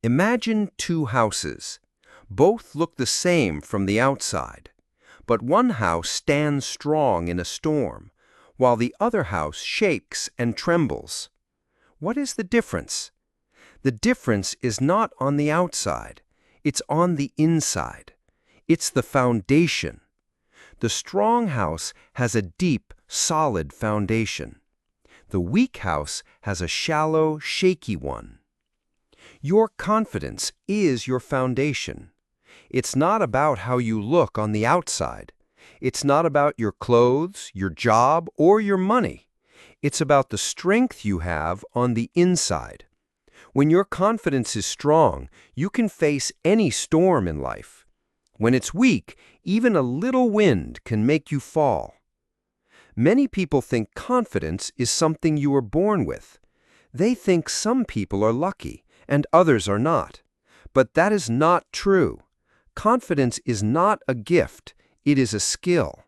Imagine two houses. Both look the same from the outside, but one house stands strong in a storm, while the other house shakes and trembles. What is the difference? The difference is not on the outside, it's on the inside. It's the foundation. The strong house has a deep, solid foundation. The weak house has a shallow, shaky one. Your confidence is your foundation. It's not about how you look on the outside. It's not about your clothes, your job, or your money. It's about the strength you have on the inside. When your confidence is strong, you can face any storm in life. When it's weak, even a little wind can make you fall. Many people think confidence is something you are born with. They think some people are lucky and others are not. But that is not true. Confidence is not a gift, it is a skill.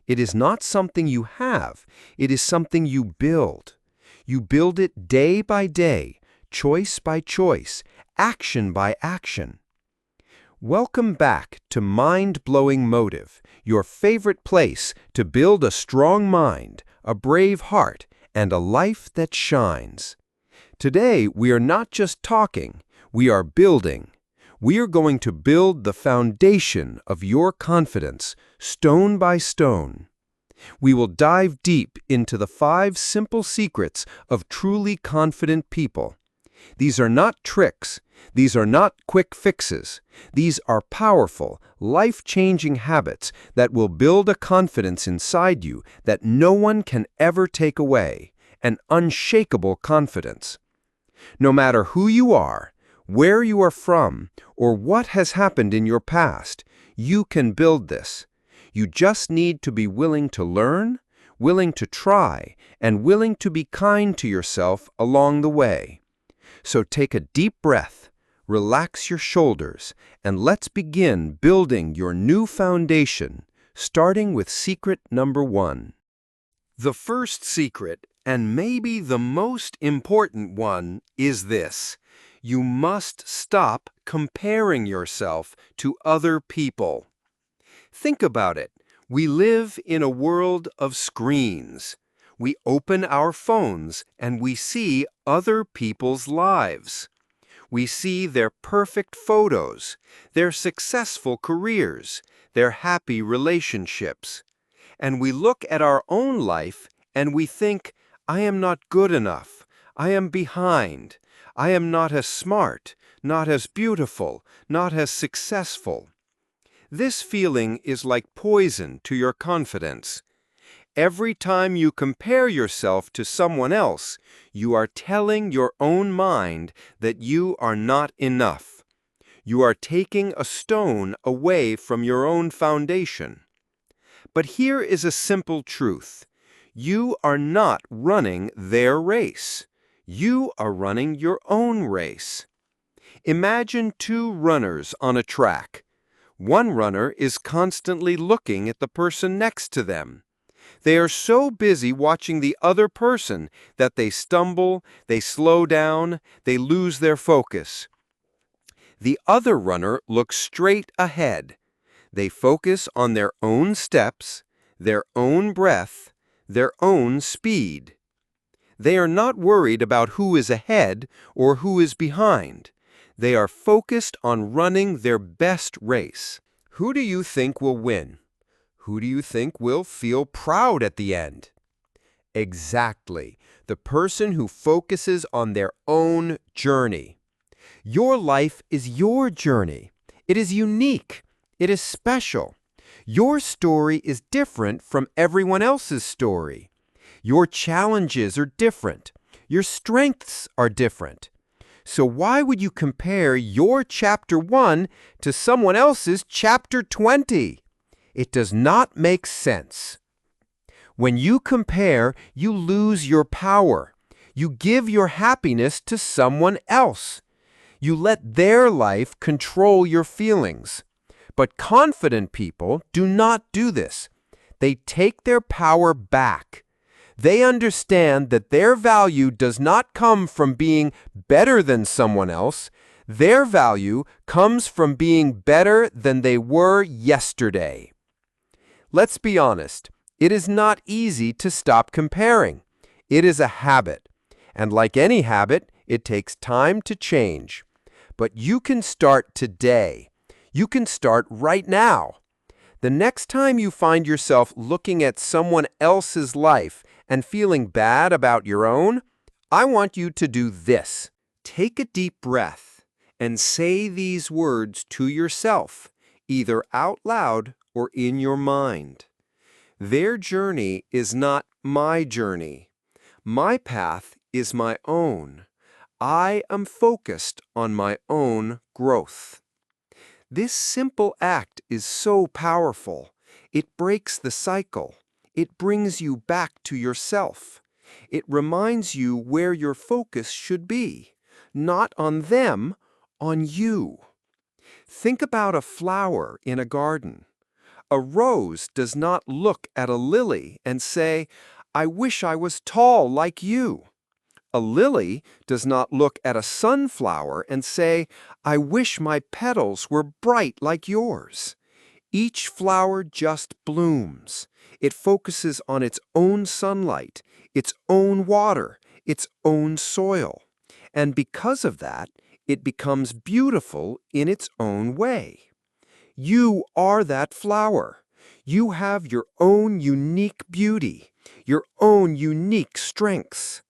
It is not something you have, it is something you build. You build it day by day, choice by choice, action by action. Welcome back to Mind-Blowing Motive, your favorite place to build a strong mind, a brave heart, and a life that shines. Today, we are not just talking, we are building. We are going to build the foundation of your confidence, stone by stone. We will dive deep into the 5 simple secrets of truly confident people. These are not tricks. These are not quick fixes. These are powerful, life-changing habits that will build a confidence inside you that no one can ever take away, an unshakable confidence. No matter who you are, where you are from, or what has happened in your past, you can build this. You just need to be willing to learn, willing to try, and willing to be kind to yourself along the way. So take a deep breath, relax your shoulders, and let's begin building your new foundation, starting with secret number 1. The first secret, and maybe the most important one, is this. You must stop comparing yourself to other people. Think about it. We live in a world of screens. We open our phones and we see other people's lives. We see their perfect photos, their successful careers, their happy relationships. And we look at our own life and we think, I am not good enough. I am behind. I am not as smart, not as beautiful, not as successful. This feeling is like poison to your confidence. Every time you compare yourself to someone else, you are telling your own mind that you are not enough. You are taking a stone away from your own foundation. But here is a simple truth. You are not running their race. You are running your own race. Imagine 2 runners on a track. One runner is constantly looking at the person next to them. They are so busy watching the other person that they stumble, they slow down, they lose their focus. The other runner looks straight ahead. They focus on their own steps, their own breath, their own speed. They are not worried about who is ahead or who is behind. They are focused on running their best race. Who do you think will win? Who do you think will feel proud at the end? Exactly, the person who focuses on their own journey. Your life is your journey. It is unique. It is special. Your story is different from everyone else's story. Your challenges are different. Your strengths are different. So why would you compare your chapter 1 to someone else's chapter 20? It does not make sense. When you compare, you lose your power. You give your happiness to someone else. You let their life control your feelings. But confident people do not do this. They take their power back. They understand that their value does not come from being better than someone else. Their value comes from being better than they were yesterday. Let's be honest, it is not easy to stop comparing. It is a habit, and like any habit, it takes time to change. But you can start today. You can start right now. The next time you find yourself looking at someone else's life and feeling bad about your own, I want you to do this. Take a deep breath and say these words to yourself, either out loud or in your mind. Their journey is not my journey. My path is my own. I am focused on my own growth. This simple act is so powerful. It breaks the cycle. It brings you back to yourself. It reminds you where your focus should be, not on them, on you. Think about a flower in a garden. A rose does not look at a lily and say, "I wish I was tall like you." A lily does not look at a sunflower and say, "I wish my petals were bright like yours." Each flower just blooms. It focuses on its own sunlight, its own water, its own soil. And because of that, it becomes beautiful in its own way. You are that flower. You have your own unique beauty, your own unique strengths.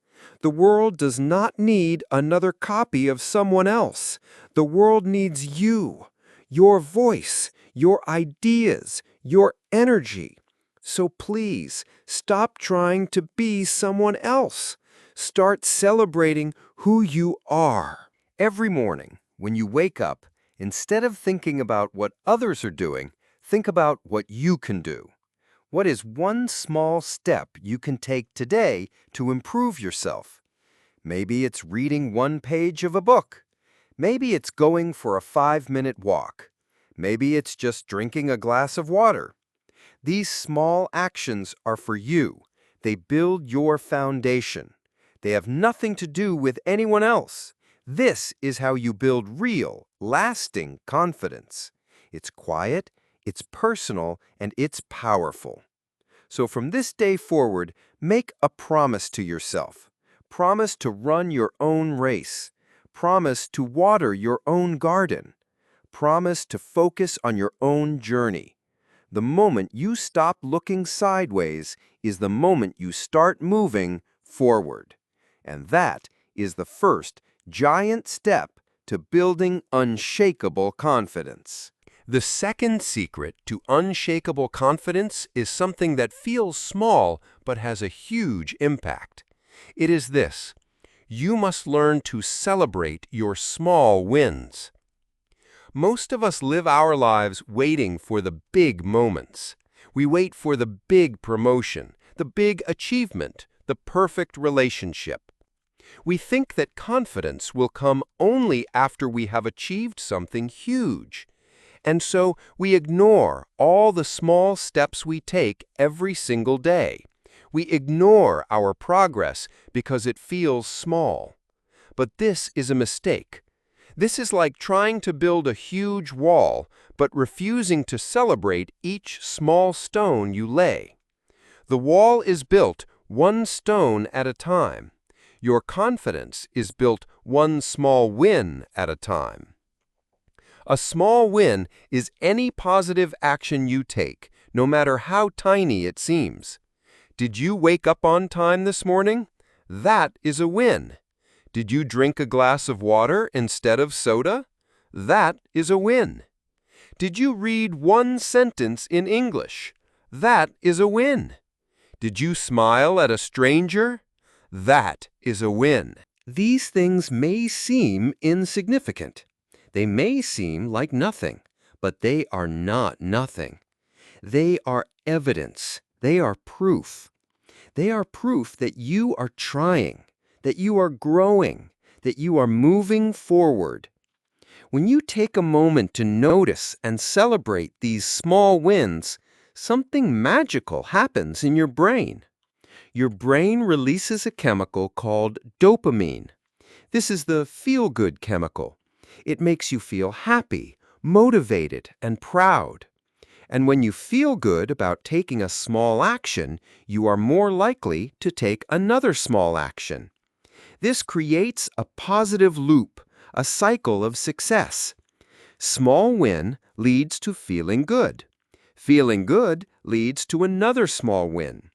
The world does not need another copy of someone else. The world needs you, your voice, your ideas, your energy. So please, stop trying to be someone else. Start celebrating who you are. Every morning, when you wake up, instead of thinking about what others are doing, think about what you can do. What is one small step you can take today to improve yourself? Maybe it's reading one page of a book. Maybe it's going for a 5-minute walk. Maybe it's just drinking a glass of water. These small actions are for you. They build your foundation. They have nothing to do with anyone else. This is how you build real, lasting confidence. It's quiet, it's personal, and it's powerful. So from this day forward, make a promise to yourself. Promise to run your own race. Promise to water your own garden. Promise to focus on your own journey. The moment you stop looking sideways is the moment you start moving forward. And that is the first giant step to building unshakable confidence. The second secret to unshakable confidence is something that feels small but has a huge impact. It is this: you must learn to celebrate your small wins. Most of us live our lives waiting for the big moments. We wait for the big promotion, the big achievement, the perfect relationship. We think that confidence will come only after we have achieved something huge. And so we ignore all the small steps we take every single day. We ignore our progress because it feels small. But this is a mistake. This is like trying to build a huge wall, but refusing to celebrate each small stone you lay. The wall is built one stone at a time. Your confidence is built one small win at a time. A small win is any positive action you take, no matter how tiny it seems. Did you wake up on time this morning? That is a win. Did you drink a glass of water instead of soda? That is a win. Did you read one sentence in English? That is a win. Did you smile at a stranger? That is a win. These things may seem insignificant. They may seem like nothing, but they are not nothing. They are evidence. They are proof. They are proof that you are trying, that you are growing, that you are moving forward. When you take a moment to notice and celebrate these small wins, something magical happens in your brain. Your brain releases a chemical called dopamine. This is the feel-good chemical. It makes you feel happy, motivated, and proud. And when you feel good about taking a small action, you are more likely to take another small action. This creates a positive loop, a cycle of success. Small win leads to feeling good. Feeling good leads to another small win.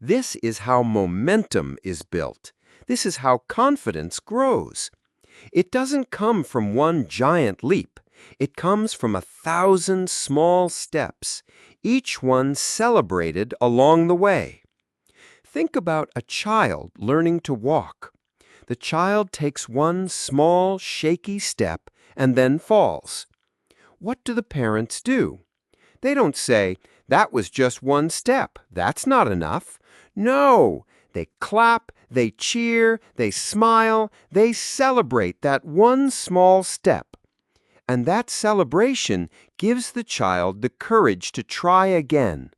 This is how momentum is built. This is how confidence grows. It doesn't come from one giant leap. It comes from 1,000 small steps, each one celebrated along the way. Think about a child learning to walk. The child takes one small, shaky step and then falls. What do the parents do? They don't say, "That was just one step. That's not enough." No, they clap, they cheer, they smile, they celebrate that one small step. And that celebration gives the child the courage to try again.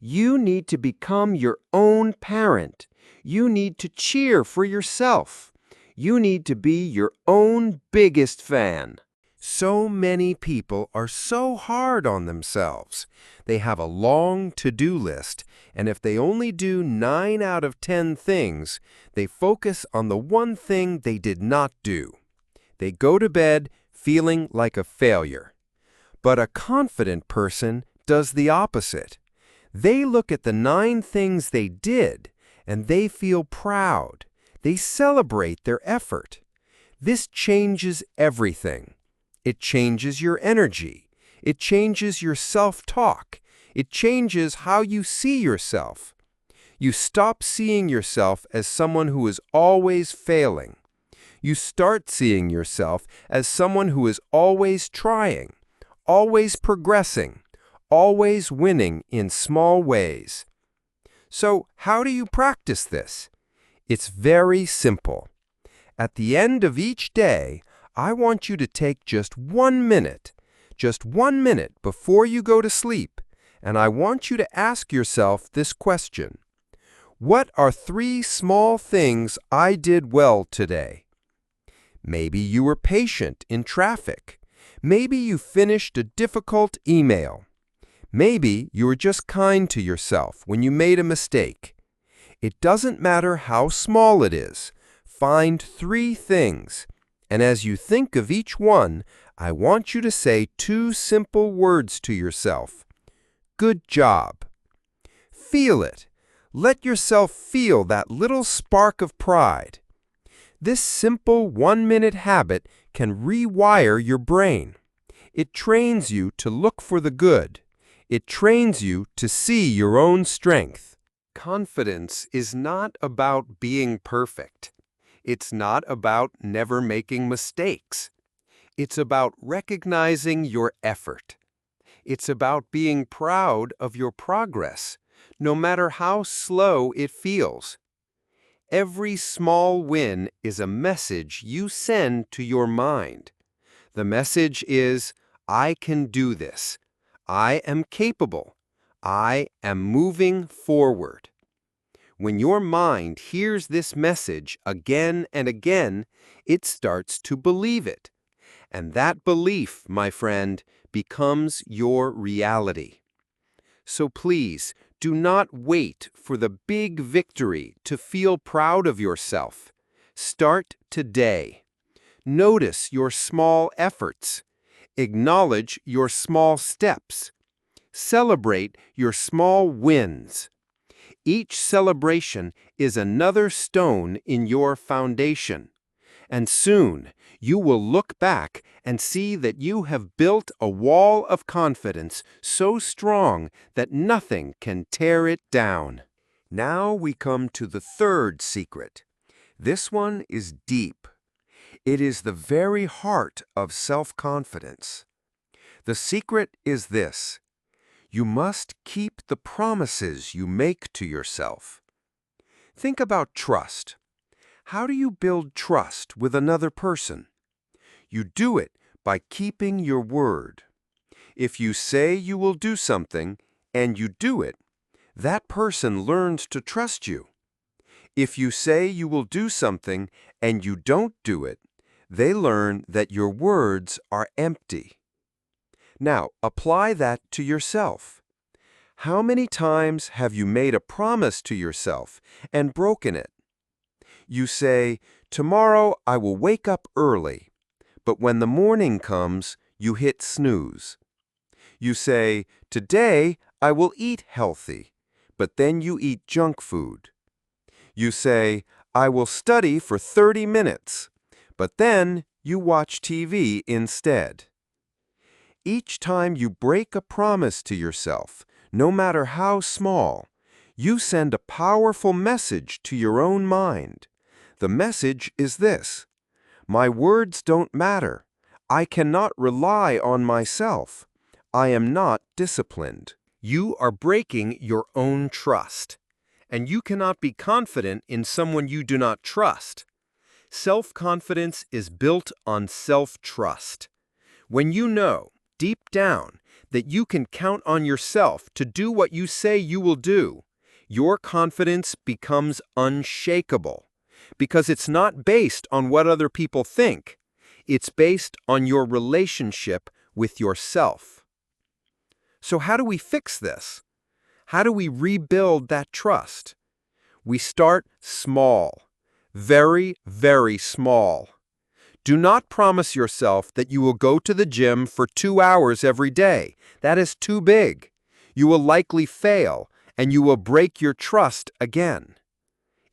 You need to become your own parent. You need to cheer for yourself. You need to be your own biggest fan. So many people are so hard on themselves. They have a long to-do list, and if they only do 9 out of 10 things, they focus on the one thing they did not do. They go to bed feeling like a failure. But a confident person does the opposite. They look at the 9 things they did, and they feel proud. They celebrate their effort. This changes everything. It changes your energy. It changes your self-talk. It changes how you see yourself. You stop seeing yourself as someone who is always failing. You start seeing yourself as someone who is always trying, always progressing, always winning in small ways. So, how do you practice this? It's very simple. At the end of each day, I want you to take just 1 minute before you go to sleep, and I want you to ask yourself this question. What are 3 small things I did well today? Maybe you were patient in traffic. Maybe you finished a difficult email. Maybe you were just kind to yourself when you made a mistake. It doesn't matter how small it is. Find 3 things. And as you think of each one, I want you to say 2 simple words to yourself. Good job. Feel it. Let yourself feel that little spark of pride. This simple 1-minute habit can rewire your brain. It trains you to look for the good. It trains you to see your own strength. Confidence is not about being perfect. It's not about never making mistakes. It's about recognizing your effort. It's about being proud of your progress, no matter how slow it feels. Every small win is a message you send to your mind. The message is, I can do this. I am capable. I am moving forward. When your mind hears this message again and again, it starts to believe it. And that belief, my friend, becomes your reality. So please, do not wait for the big victory to feel proud of yourself. Start today. Notice your small efforts. Acknowledge your small steps. Celebrate your small wins. Each celebration is another stone in your foundation. And soon, you will look back and see that you have built a wall of confidence so strong that nothing can tear it down. Now we come to the 3rd secret. This one is deep. It is the very heart of self-confidence. The secret is this. You must keep the promises you make to yourself. Think about trust. How do you build trust with another person? You do it by keeping your word. If you say you will do something and you do it, that person learns to trust you. If you say you will do something and you don't do it, They learn that your words are empty. Now, apply that to yourself. How many times have you made a promise to yourself and broken it? You say, "Tomorrow I will wake up early," but when the morning comes, you hit snooze. You say, "Today I will eat healthy," but then you eat junk food. You say, "I will study for 30 minutes," but then you watch TV instead. Each time you break a promise to yourself, no matter how small, you send a powerful message to your own mind. The message is this: my words don't matter. I cannot rely on myself. I am not disciplined. You are breaking your own trust, and you cannot be confident in someone you do not trust. Self-confidence is built on self-trust. When you know, deep down, that you can count on yourself to do what you say you will do, your confidence becomes unshakable, because it's not based on what other people think. It's based on your relationship with yourself. So how do we fix this? How do we rebuild that trust? We start small. Very, very small. Do not promise yourself that you will go to the gym for 2 hours every day. That is too big. You will likely fail, and you will break your trust again.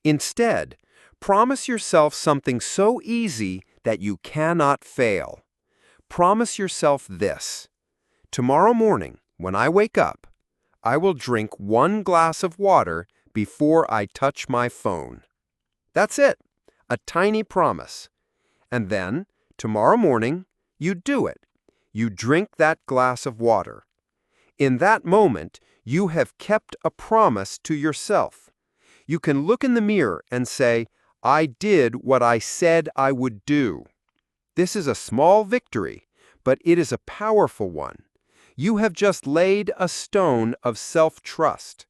Instead, promise yourself something so easy that you cannot fail. Promise yourself this: tomorrow morning, when I wake up, I will drink 1 glass of water before I touch my phone. That's it. A tiny promise. And then, tomorrow morning, you do it. You drink that glass of water. In that moment, you have kept a promise to yourself. You can look in the mirror and say, "I did what I said I would do." This is a small victory, but it is a powerful one. You have just laid a stone of self-trust.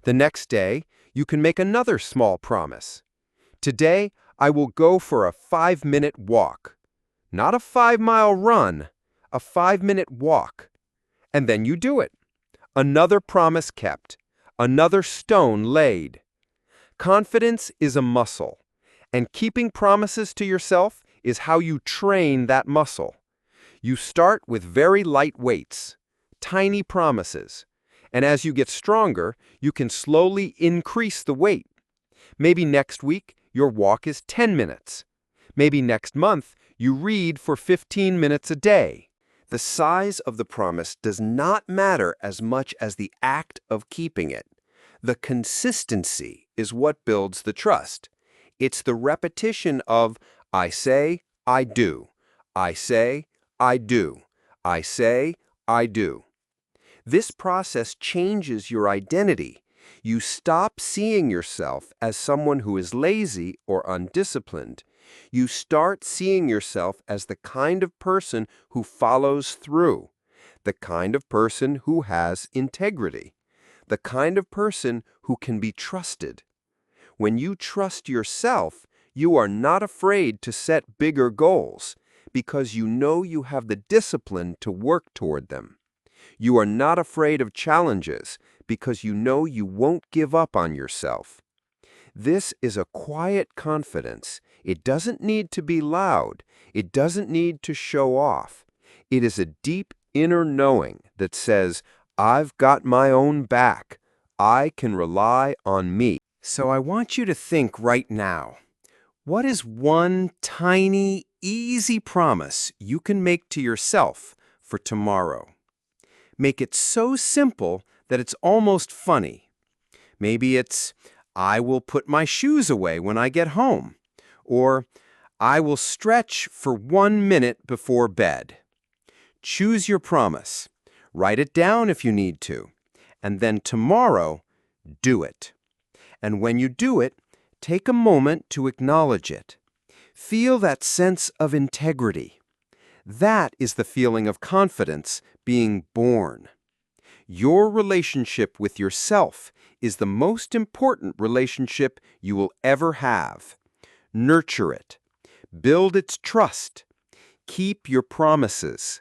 The next day, you can make another small promise. Today, I will go for a 5-minute walk. Not a 5-mile run, a 5-minute walk. And then you do it. Another promise kept. Another stone laid. Confidence is a muscle, and keeping promises to yourself is how you train that muscle. You start with very light weights, tiny promises, and as you get stronger, you can slowly increase the weight. Maybe next week, your walk is 10 minutes. Maybe next month, you read for 15 minutes a day. The size of the promise does not matter as much as the act of keeping it. The consistency is what builds the trust. It's the repetition of "I say, I do. I say, I do. I say, I do." This process changes your identity. You stop seeing yourself as someone who is lazy or undisciplined. You start seeing yourself as the kind of person who follows through, the kind of person who has integrity, the kind of person who can be trusted. When you trust yourself, you are not afraid to set bigger goals because you know you have the discipline to work toward them. You are not afraid of challenges because you know you won't give up on yourself. This is a quiet confidence. It doesn't need to be loud. It doesn't need to show off. It is a deep inner knowing that says, "I've got my own back. I can rely on me." So I want you to think right now, what is one tiny, easy promise you can make to yourself for tomorrow? Make it so simple that it's almost funny. Maybe it's, "I will put my shoes away when I get home," or "I will stretch for 1 minute before bed." Choose your promise. Write it down if you need to. And then tomorrow, do it. And when you do it, take a moment to acknowledge it. Feel that sense of integrity. That is the feeling of confidence being born. Your relationship with yourself is the most important relationship you will ever have. Nurture it. Build its trust. Keep your promises.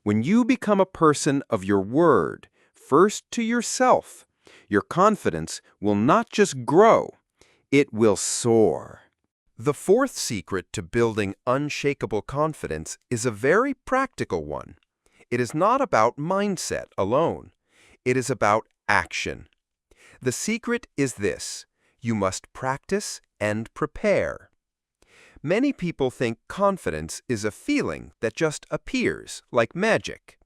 When you become a person of your word, first to yourself, your confidence will not just grow, it will soar. The fourth secret to building unshakable confidence is a very practical one. It is not about mindset alone. It is about action. The secret is this: you must practice and prepare. Many people think confidence is a feeling that just appears like magic.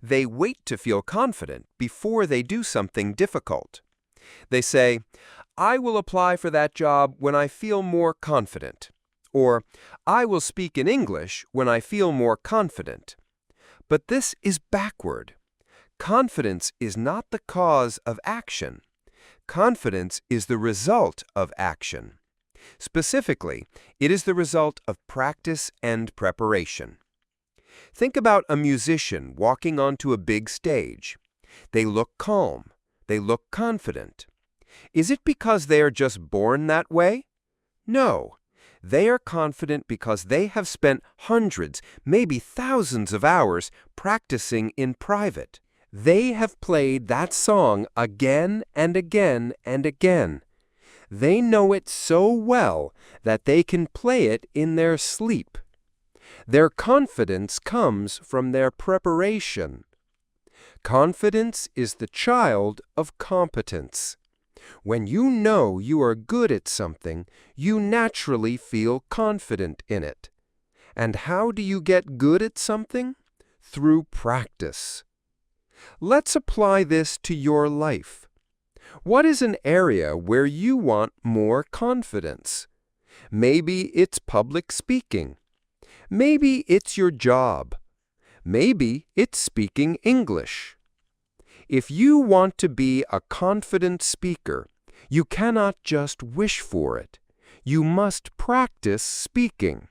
They wait to feel confident before they do something difficult. They say, "I will apply for that job when I feel more confident," or "I will speak in English when I feel more confident." But this is backward. Confidence is not the cause of action. Confidence is the result of action. Specifically, it is the result of practice and preparation. Think about a musician walking onto a big stage. They look calm. They look confident. Is it because they are just born that way? No. They are confident because they have spent hundreds, maybe thousands of hours practicing in private. They have played that song again and again and again. They know it so well that they can play it in their sleep. Their confidence comes from their preparation. Confidence is the child of competence. When you know you are good at something, you naturally feel confident in it. And how do you get good at something? Through practice. Let's apply this to your life. What is an area where you want more confidence? Maybe it's public speaking. Maybe it's your job. Maybe it's speaking English. If you want to be a confident speaker, you cannot just wish for it. You must practice speaking.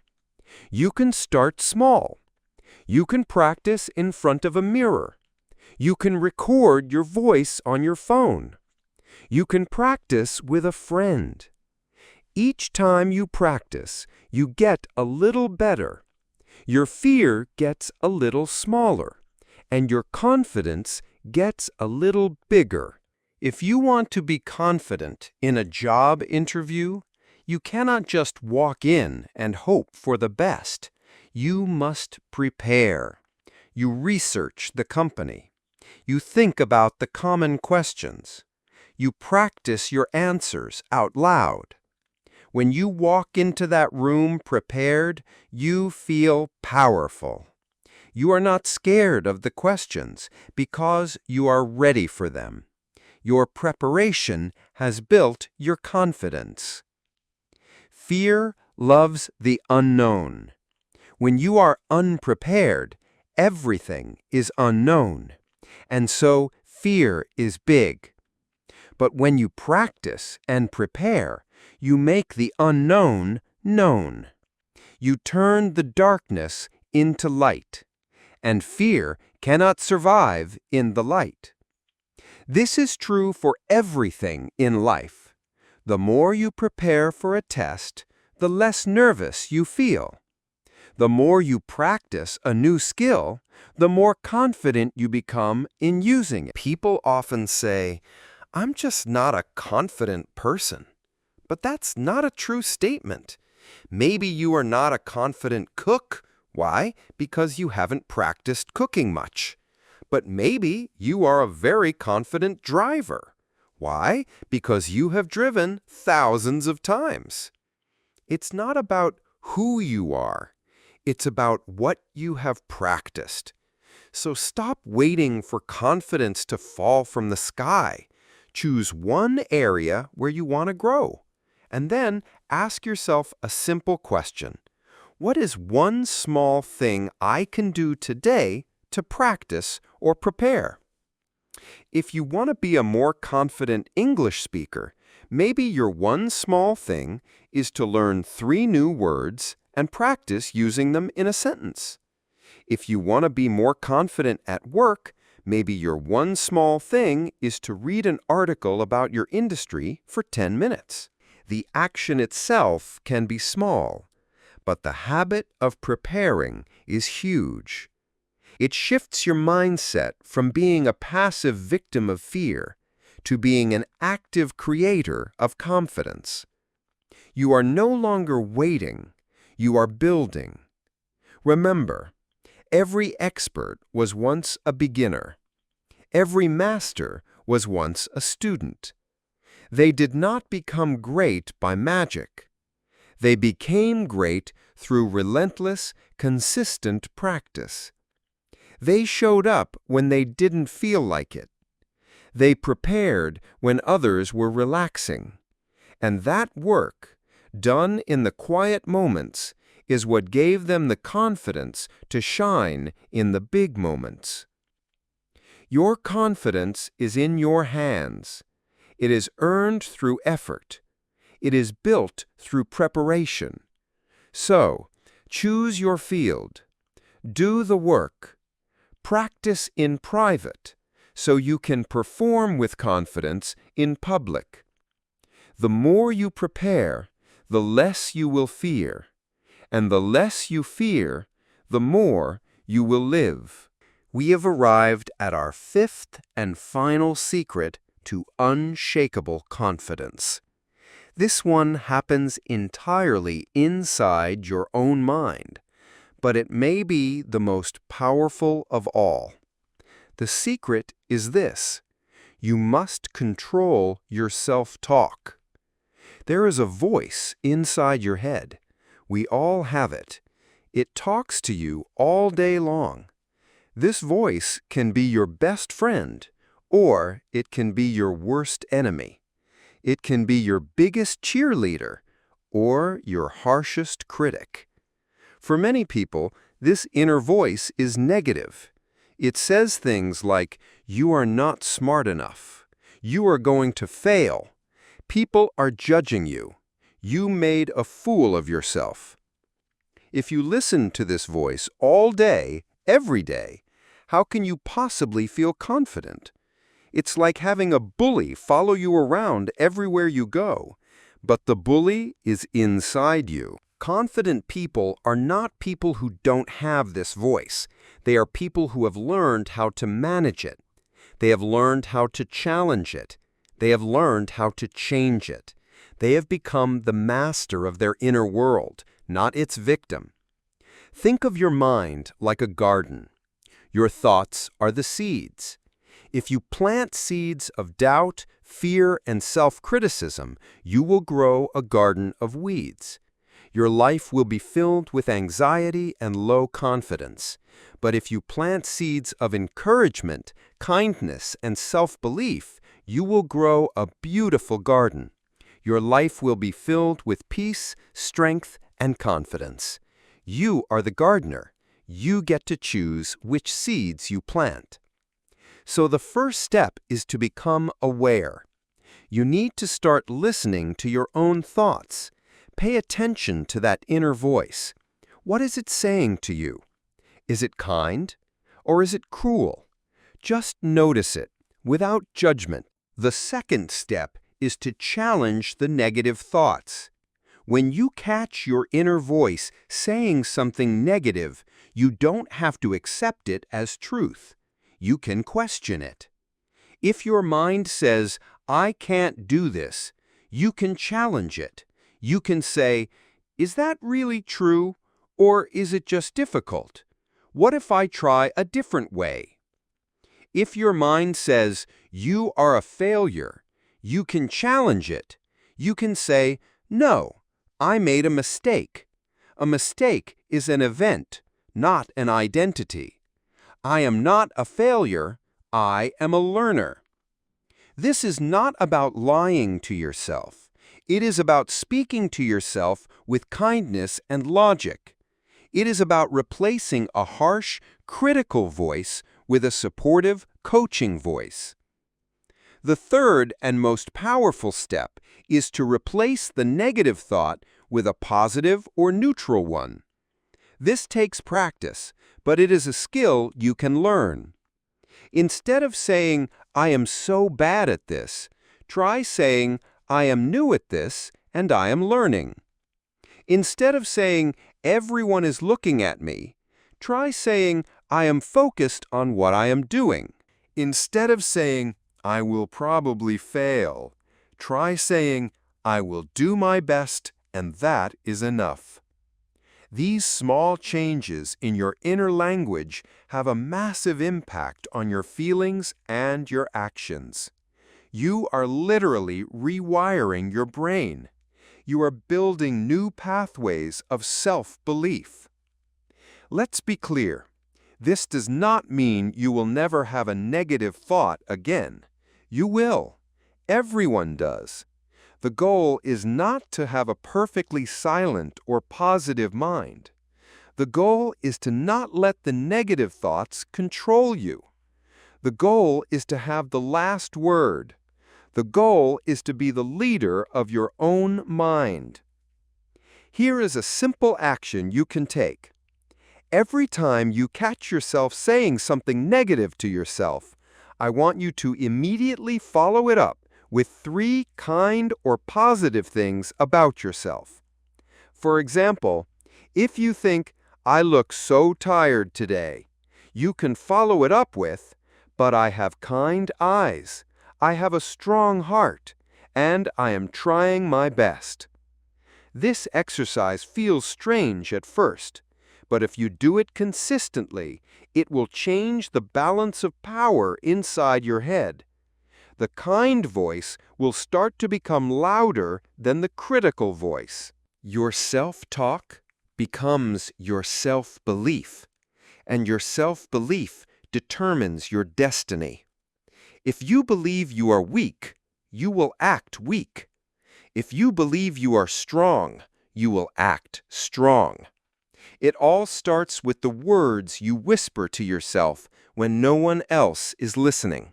You can start small. You can practice in front of a mirror. You can record your voice on your phone. You can practice with a friend. Each time you practice, you get a little better. Your fear gets a little smaller, and your confidence gets a little bigger. If you want to be confident in a job interview, you cannot just walk in and hope for the best. You must prepare. You research the company. You think about the common questions. You practice your answers out loud. When you walk into that room prepared, you feel powerful. You are not scared of the questions because you are ready for them. Your preparation has built your confidence. Fear loves the unknown. When you are unprepared, everything is unknown, and so fear is big. But when you practice and prepare, you make the unknown known. You turn the darkness into light, and fear cannot survive in the light. This is true for everything in life. The more you prepare for a test, the less nervous you feel. The more you practice a new skill, the more confident you become in using it. People often say, "I'm just not a confident person." But that's not a true statement. Maybe you are not a confident cook. Why? Because you haven't practiced cooking much. But maybe you are a very confident driver. Why? Because you have driven thousands of times. It's not about who you are. It's about what you have practiced. So stop waiting for confidence to fall from the sky. Choose one area where you want to grow. And then ask yourself a simple question. What is one small thing I can do today to practice or prepare? If you want to be a more confident English speaker, maybe your one small thing is to learn 3 new words and practice using them in a sentence. If you want to be more confident at work, maybe your one small thing is to read an article about your industry for 10 minutes. The action itself can be small, But the habit of preparing is huge. It shifts your mindset from being a passive victim of fear to being an active creator of confidence. You are no longer waiting, you are building. Remember, every expert was once a beginner. Every master was once a student. They did not become great by magic. They became great through relentless, consistent practice. They showed up when they didn't feel like it. They prepared when others were relaxing. And that work, done in the quiet moments, is what gave them the confidence to shine in the big moments. Your confidence is in your hands. It is earned through effort. It is built through preparation. So, choose your field. Do the work. Practice in private so you can perform with confidence in public. The more you prepare, the less you will fear. And the less you fear, the more you will live. We have arrived at our fifth and final secret to unshakable confidence. This one happens entirely inside your own mind, but it may be the most powerful of all. The secret is this: you must control your self-talk. There is a voice inside your head. We all have it. It talks to you all day long. This voice can be your best friend, or it can be your worst enemy. It can be your biggest cheerleader, or your harshest critic. For many people, this inner voice is negative. It says things like, "You are not smart enough. You are going to fail. People are judging you. You made a fool of yourself." If you listen to this voice all day, every day, how can you possibly feel confident? It's like having a bully follow you around everywhere you go, but the bully is inside you. Confident people are not people who don't have this voice. They are people who have learned how to manage it. They have learned how to challenge it. They have learned how to change it. They have become the master of their inner world, not its victim. Think of your mind like a garden. Your thoughts are the seeds. If you plant seeds of doubt, fear, and self-criticism, you will grow a garden of weeds. Your life will be filled with anxiety and low confidence. But if you plant seeds of encouragement, kindness, and self-belief, you will grow a beautiful garden. Your life will be filled with peace, strength, and confidence. You are the gardener. You get to choose which seeds you plant. So the first step is to become aware. You need to start listening to your own thoughts. Pay attention to that inner voice. What is it saying to you? Is it kind? Or is it cruel? Just notice it, without judgment. The second step is to challenge the negative thoughts. When you catch your inner voice saying something negative, you don't have to accept it as truth. You can question it. If your mind says, "I can't do this," you can challenge it. You can say, "Is that really true? Or is it just difficult? What if I try a different way?" If your mind says, "You are a failure," you can challenge it. You can say, "No, I made a mistake." A mistake is an event, not an identity. I am not a failure. I am a learner. This is not about lying to yourself. It is about speaking to yourself with kindness and logic. It is about replacing a harsh, critical voice with a supportive, coaching voice. The third and most powerful step is to replace the negative thought with a positive or neutral one. This takes practice, but it is a skill you can learn. Instead of saying, "I am so bad at this," try saying, "I am new at this and I am learning." Instead of saying, everyone is looking at me, try saying, I am focused on what I am doing. Instead of saying, I will probably fail, try saying, I will do my best, and that is enough. These small changes in your inner language have a massive impact on your feelings and your actions. You are literally rewiring your brain. You are building new pathways of self-belief. Let's be clear. This does not mean you will never have a negative thought again. You will. Everyone does. The goal is not to have a perfectly silent or positive mind. The goal is to not let the negative thoughts control you. The goal is to have the last word. The goal is to be the leader of your own mind. Here is a simple action you can take. Every time you catch yourself saying something negative to yourself, I want you to immediately follow it up with 3 kind or positive things about yourself. For example, if you think, I look so tired today, you can follow it up with, but I have kind eyes, I have a strong heart, and I am trying my best. This exercise feels strange at first, but if you do it consistently, it will change the balance of power inside your head. The kind voice will start to become louder than the critical voice. Your self-talk becomes your self-belief, and your self-belief determines your destiny. If you believe you are weak, you will act weak. If you believe you are strong, you will act strong. It all starts with the words you whisper to yourself when no one else is listening.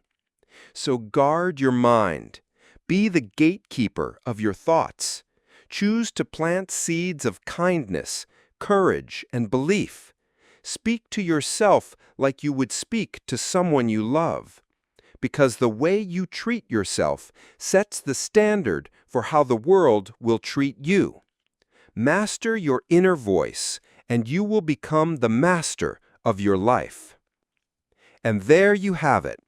So guard your mind. Be the gatekeeper of your thoughts. Choose to plant seeds of kindness, courage, and belief. Speak to yourself like you would speak to someone you love. Because the way you treat yourself sets the standard for how the world will treat you. Master your inner voice, and you will become the master of your life. And there you have it.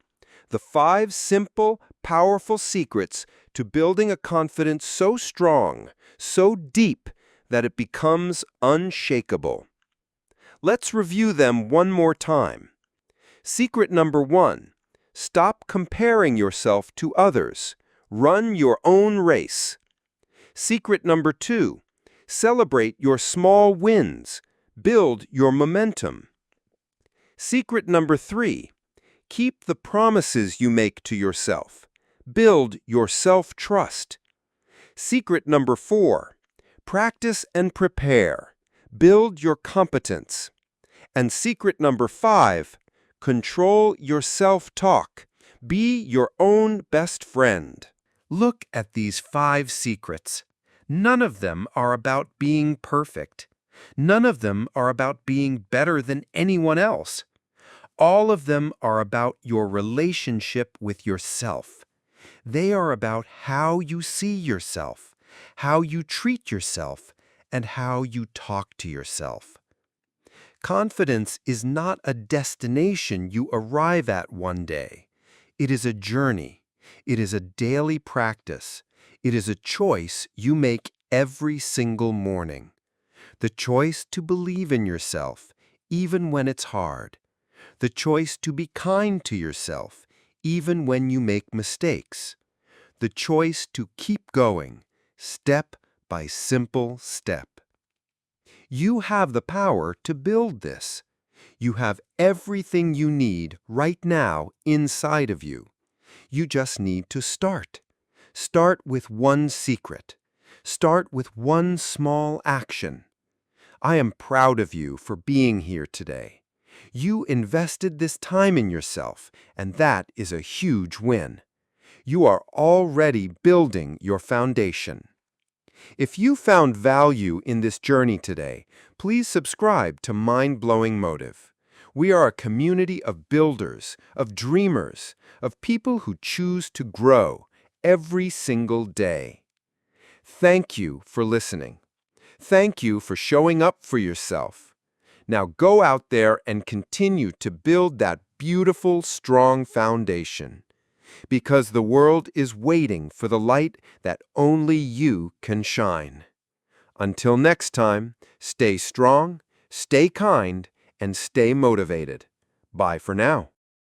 The 5 simple, powerful secrets to building a confidence so strong, so deep, that it becomes unshakable. Let's review them one more time. Secret number 1, stop comparing yourself to others. Run your own race. Secret number 2, celebrate your small wins. Build your momentum. Secret number 3, keep the promises you make to yourself. Build your self-trust. Secret number 4, practice and prepare. Build your competence. And secret number 5, control your self-talk. Be your own best friend. Look at these 5 secrets. None of them are about being perfect. None of them are about being better than anyone else. All of them are about your relationship with yourself. They are about how you see yourself, how you treat yourself, and how you talk to yourself. Confidence is not a destination you arrive at one day. It is a journey. It is a daily practice. It is a choice you make every single morning. The choice to believe in yourself, even when it's hard. The choice to be kind to yourself, even when you make mistakes. The choice to keep going, step by simple step. You have the power to build this. You have everything you need right now inside of you. You just need to start. Start with one secret. Start with one small action. I am proud of you for being here today. You invested this time in yourself, and that is a huge win. You are already building your foundation. If you found value in this journey today, please subscribe to Mind Blowing Motive. We are a community of builders, of dreamers, of people who choose to grow every single day. Thank you for listening. Thank you for showing up for yourself. Now go out there and continue to build that beautiful, strong foundation. Because the world is waiting for the light that only you can shine. Until next time, stay strong, stay kind, and stay motivated. Bye for now.